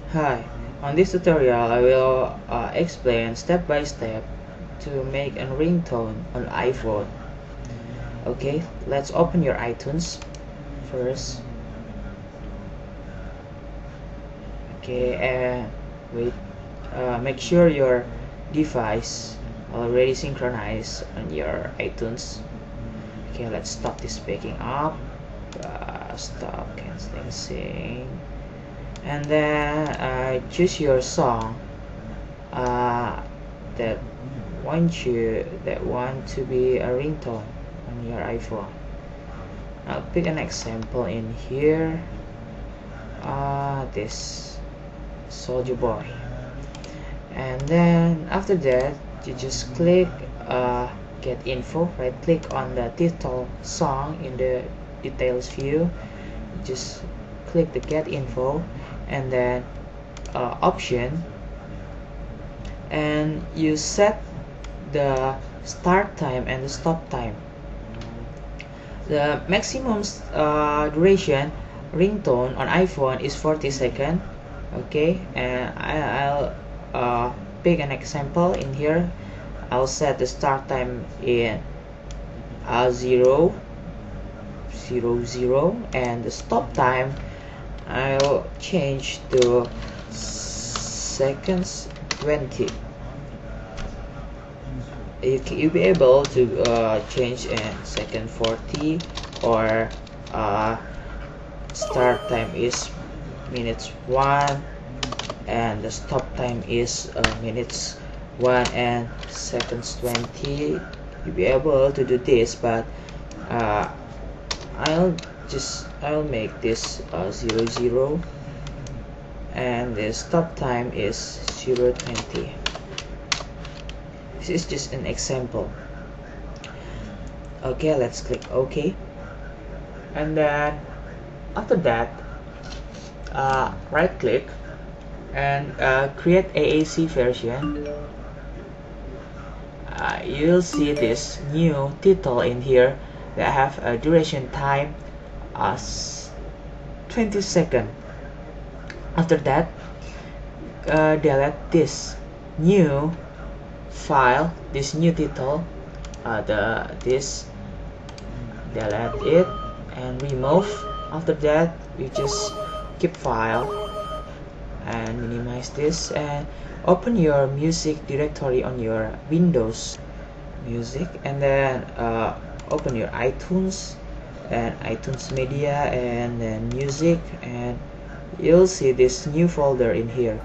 Hi, on this tutorial I will explain step by step to make a ringtone on iPhone. Okay, let's open your iTunes first. Okay, and wait, make sure your device already synchronized on your iTunes. Okay, let's stop this picking up. Stop canceling sync, and then choose your song that want to be a ringtone on your iPhone. I'll pick an example in here. This Soldier Boy, and then after that you just click get info. Right click on the title song in the details view. Just click the get info and then option, and you set the start time and the stop time. The maximum duration ringtone on iPhone is 40 seconds. Okay, and I'll pick an example in here. I'll set the start time in 0:00 and the stop time I'll change to seconds 20. You'll be able to change in second 40, or start time is minutes 1 and the stop time is minutes 1 and seconds 20. You'll be able to do this, but I'll make this 0:00 and the stop time is 0:20. This is just an example. Okay, let's click OK, and then after that right click and create AAC version. You'll see this new title in here that have a duration time as 20 seconds. After that delete this new file, this new title, delete it and remove. After that you just keep file and minimize this and open your music directory on your Windows music, and then open your iTunes and iTunes media and then music, and you'll see this new folder in here.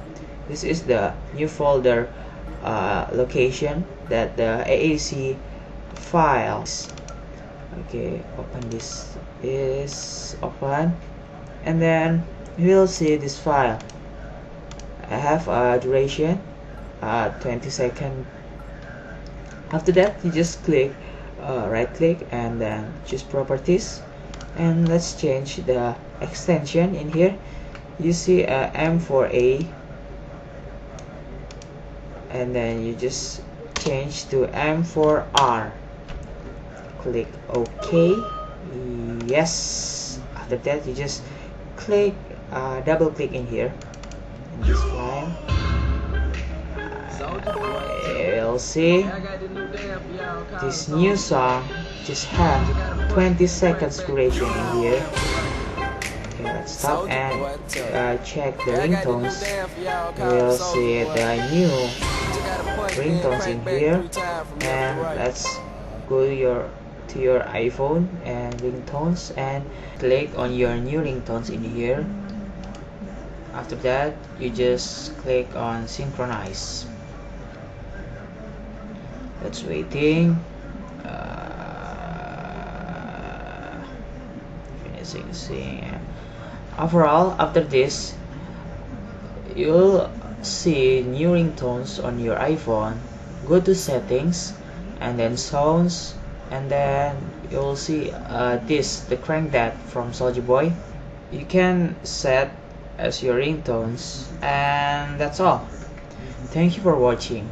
This is the new folder location that the AAC files. Okay, open this is open, and then you'll see this file. I have a duration 20 seconds. After that you just click right click and then choose properties, and let's change the extension in here. You see M4A, and then you just change to M4R. Click OK. Yes. After that you just click double click in here in this file. You'll see this new song just have 20 seconds duration in here. Okay, let's stop and check the ringtones. You'll see the new ringtones in here, and let's go to your iPhone and ringtones and click on your new ringtones in here. After that you just click on synchronize. It's waiting. Finishing sync. Overall, after this you'll see new ringtones on your iPhone. Go to settings and then sounds, and then you'll see the crank that from Soldier Boy. You can set as your ringtones, and that's all. Thank you for watching.